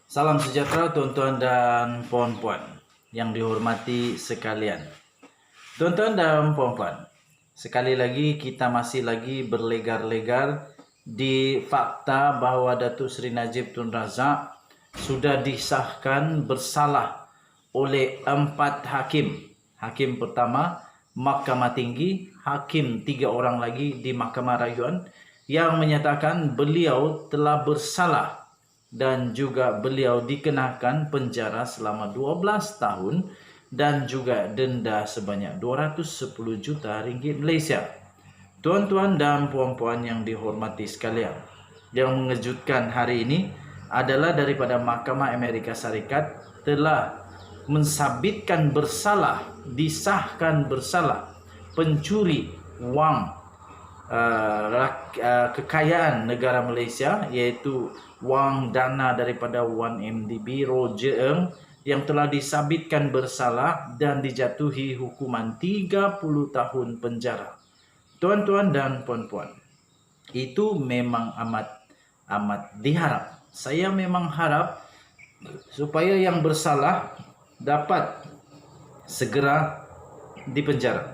Salam sejahtera tuan-tuan dan puan-puan yang dihormati sekalian. Tuan-tuan dan puan-puan, sekali lagi kita masih lagi berlegar-legar di fakta bahawa Datuk Seri Najib Tun Razak sudah disahkan bersalah oleh 4 hakim. Hakim pertama Mahkamah Tinggi, hakim 3 orang lagi di Mahkamah Rayuan yang menyatakan beliau telah bersalah dan juga beliau dikenakan penjara selama 12 tahun dan juga denda sebanyak 210 juta ringgit Malaysia. Tuan-tuan dan puan-puan yang dihormati sekalian, yang mengejutkan hari ini adalah daripada Mahkamah Amerika Syarikat telah mensabitkan bersalah, disahkan bersalah pencuri wang kekayaan negara Malaysia, iaitu wang dana daripada 1MDB Roger Ng yang telah disabitkan bersalah dan dijatuhi hukuman 30 tahun penjara. Tuan-tuan dan puan-puan, itu memang amat diharap. Saya memang harap supaya yang bersalah dapat segera dipenjara.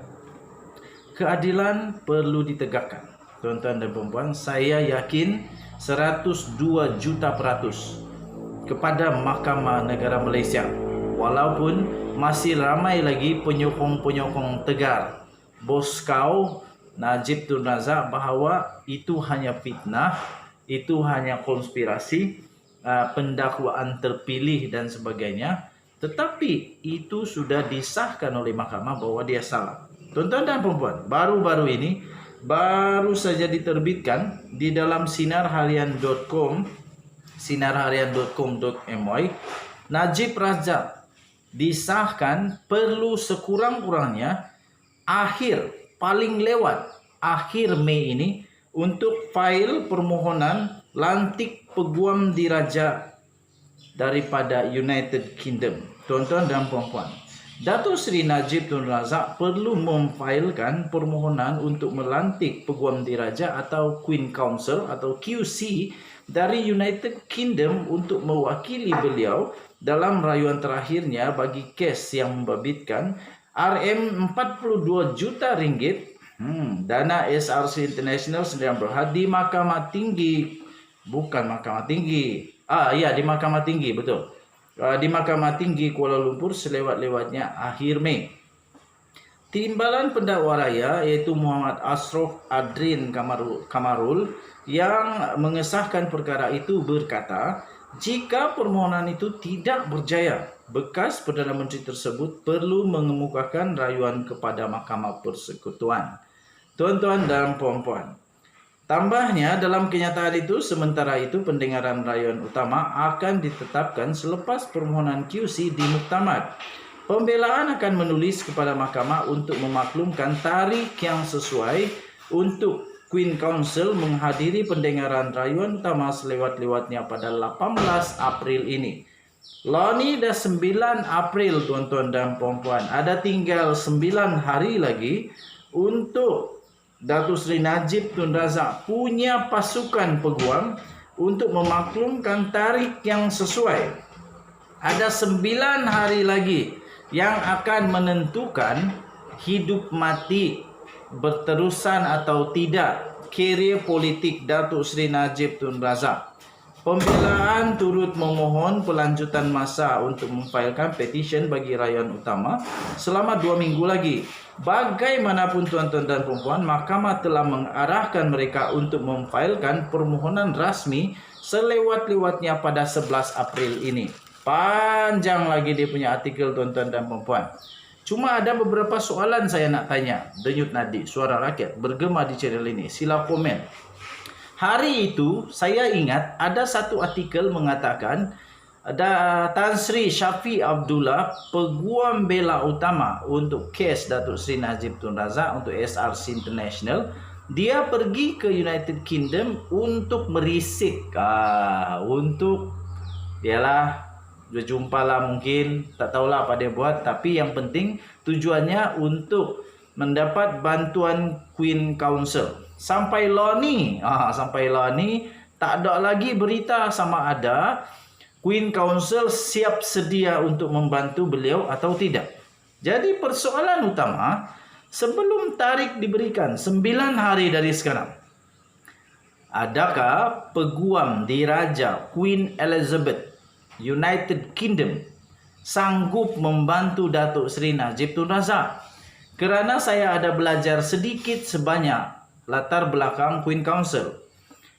Keadilan perlu ditegakkan. Tuan-tuan dan puan-puan, saya yakin 102 juta peratus kepada Mahkamah Negara Malaysia. Walaupun masih ramai lagi penyokong-penyokong tegar bos kau Najib Tun Razak bahawa itu hanya fitnah, itu hanya konspirasi, pendakwaan terpilih dan sebagainya. Tetapi itu sudah disahkan oleh mahkamah bahawa dia salah. Tuan-tuan dan puan-puan, baru-baru ini baru saja diterbitkan di dalam sinarharian.com, sinarharian.com.my, Najib Razak disahkan perlu sekurang-kurangnya paling lewat akhir Mei ini untuk fail permohonan lantik peguam diraja daripada United Kingdom. Tuan-tuan dan puan-puan, Datuk Seri Najib Tun Razak perlu memfailkan permohonan untuk melantik peguam diraja atau Queen Counsel atau QC dari United Kingdom untuk mewakili beliau dalam rayuan terakhirnya bagi kes yang membabitkan RM42 juta ringgit dana SRC International sedang berhad di Mahkamah Tinggi. Bukan Mahkamah Tinggi. Di Mahkamah Tinggi, betul. Di Mahkamah Tinggi Kuala Lumpur selewat-lewatnya akhir Mei. Timbalan pendakwa raya iaitu Muhammad Ashraf Adrin Kamarul yang mengesahkan perkara itu berkata, jika permohonan itu tidak berjaya, bekas Perdana Menteri tersebut perlu mengemukakan rayuan kepada Mahkamah Persekutuan. Tuan-tuan dan puan-puan, tambahnya dalam kenyataan itu, sementara itu pendengaran rayuan utama akan ditetapkan selepas permohonan QC di muktamad. Pembelaan akan menulis kepada mahkamah untuk memaklumkan tarikh yang sesuai untuk Queen Counsel menghadiri pendengaran rayuan utama selewat-lewatnya pada 18 April ini. Loni dah 9 April, tuan-tuan dan puan-puan. Ada tinggal 9 hari lagi untuk Datuk Seri Najib Tun Razak punya pasukan peguam untuk memaklumkan tarikh yang sesuai. Ada 9 hari lagi yang akan menentukan hidup mati, berterusan atau tidak kerjaya politik Datuk Seri Najib Tun Razak. Pembelaan turut memohon pelanjutan masa untuk memfailkan petisyen bagi rayuan utama selama 2 minggu lagi. Bagaimanapun tuan-tuan dan puan-puan, mahkamah telah mengarahkan mereka untuk memfailkan permohonan rasmi selewat-lewatnya pada 11 April ini. Panjang lagi dia punya artikel, tuan-tuan dan puan-puan. Cuma ada beberapa soalan saya nak tanya. Denyut nadi, suara rakyat bergema di channel ini. Sila komen. Hari itu saya ingat ada satu artikel mengatakan Tan Sri Syafiq Abdullah, peguam bela utama untuk kes Datuk Seri Najib Tun Razak untuk SRC International, dia pergi ke United Kingdom untuk merisik, untuk ialah berjumpalah, mungkin tak tahulah apa dia buat, tapi yang penting tujuannya untuk mendapat bantuan Queen Counsel. Sampai lah ni tak ada lagi berita sama ada Queen Council siap sedia untuk membantu beliau atau tidak. Jadi persoalan utama, sebelum tarikh diberikan 9 hari dari sekarang, adakah peguam diraja Queen Elizabeth United Kingdom sanggup membantu Datuk Seri Najib Tun Razak? Kerana saya ada belajar sedikit sebanyak latar belakang Queen Council.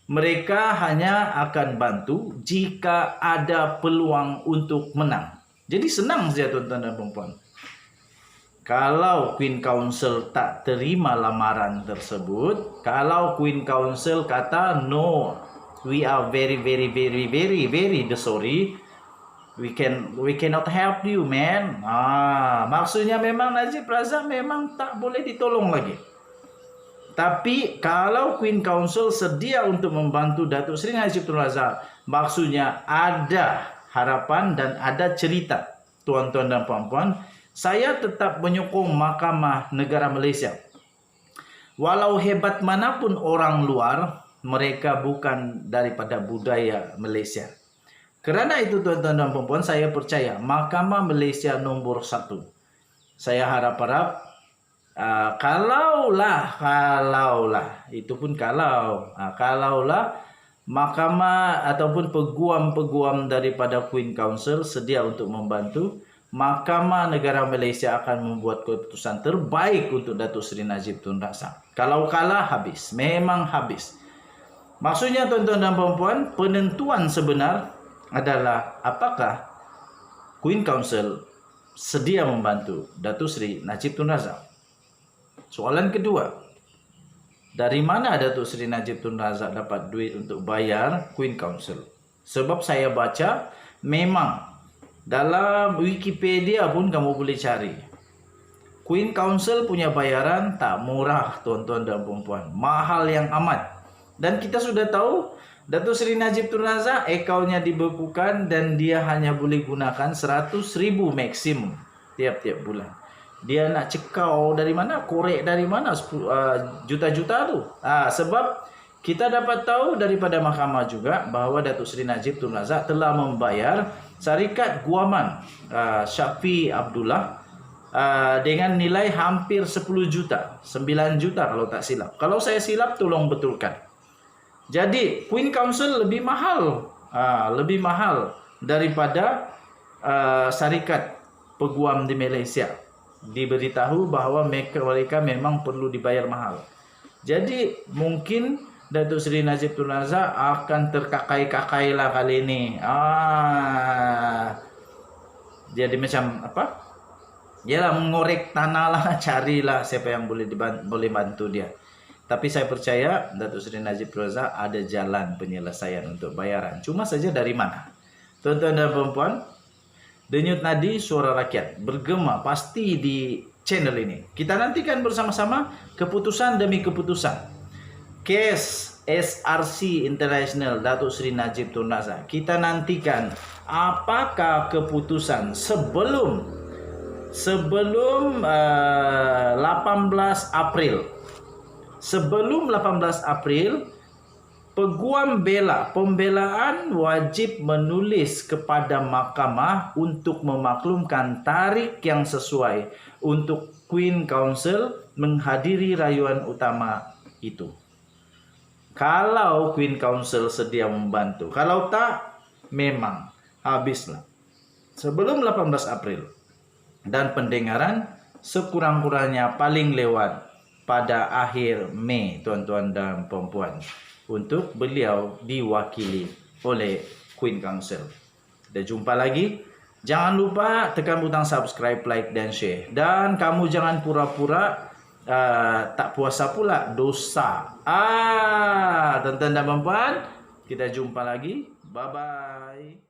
Mereka hanya akan bantu jika ada peluang untuk menang. Jadi senang saja tuan-tuan dan puan-puan. Kalau Queen Council tak terima lamaran tersebut, kalau Queen Council kata no, we are very sorry, we cannot help you, man. Maksudnya memang Najib Razak memang tak boleh ditolong lagi. Tapi kalau Queen Council sedia untuk membantu Datuk Seri Najib Tun Razak, maksudnya ada harapan dan ada cerita. Tuan-tuan dan puan-puan, saya tetap menyokong Mahkamah Negara Malaysia. Walau hebat manapun orang luar, mereka bukan daripada budaya Malaysia. Kerana itu tuan-tuan dan puan-puan, saya percaya Mahkamah Malaysia nombor 1. Saya harap-harap kalaulah itu pun kalaulah mahkamah ataupun peguam-peguam daripada Queen Council sedia untuk membantu, Mahkamah Negara Malaysia akan membuat keputusan terbaik untuk Datuk Seri Najib Tun Razak. Kalau kalah, habis, memang habis. Maksudnya tuan-tuan dan puan-puan, penentuan sebenar adalah apakah Queen Council sedia membantu Datuk Seri Najib Tun Razak. Soalan kedua, dari mana Datuk Seri Najib Tun Razak dapat duit untuk bayar Queen Council? Sebab saya baca, memang dalam Wikipedia pun kamu boleh cari. Queen Council punya bayaran tak murah tuan-tuan dan puan-puan. Mahal yang amat. Dan kita sudah tahu, Datuk Seri Najib Tun Razak akaunnya dibekukan dan dia hanya boleh gunakan 100,000 maksimum tiap-tiap bulan. Dia nak cekau dari mana, korek dari mana juta-juta tu. Sebab kita dapat tahu daripada mahkamah juga bahawa Datuk Seri Najib Tun Razak telah membayar syarikat guaman Syafiee Abdullah dengan nilai hampir 10 juta, 9 juta kalau tak silap. Kalau saya silap, tolong betulkan. Jadi Queen Council lebih mahal daripada syarikat peguam di Malaysia. Diberitahu bahawa mereka memang perlu dibayar mahal. Jadi mungkin Datuk Seri Najib Tun Razak akan terkakai-kakai lah kali ini. Jadi macam apa? Yalah, mengorek tanah lah, carilah siapa yang boleh bantu dia. Tapi saya percaya Datuk Seri Najib Tun Razak ada jalan penyelesaian untuk bayaran. Cuma saja dari mana? Tuan-tuan dan puan-puan, Denyut Nadi Suara Rakyat bergema pasti di channel ini. Kita nantikan bersama-sama keputusan demi keputusan. Kes SRC International Datuk Seri Najib Tun Razak. Kita nantikan apakah keputusan sebelum 18 April. Sebelum 18 April, peguam pembelaan wajib menulis kepada mahkamah untuk memaklumkan tarikh yang sesuai untuk Queen Council menghadiri rayuan utama itu. Kalau Queen Council sedia membantu, kalau tak, memang habislah. Sebelum 18 April dan pendengaran sekurang-kurangnya paling lewat pada akhir Mei, tuan-tuan dan puan-puan, untuk beliau diwakili oleh Queen Council. Kita jumpa lagi. Jangan lupa tekan butang subscribe, like dan share. Dan kamu jangan pura-pura tak puasa pula, dosa. Tuan-tuan dan puan-puan, kita jumpa lagi. Bye-bye.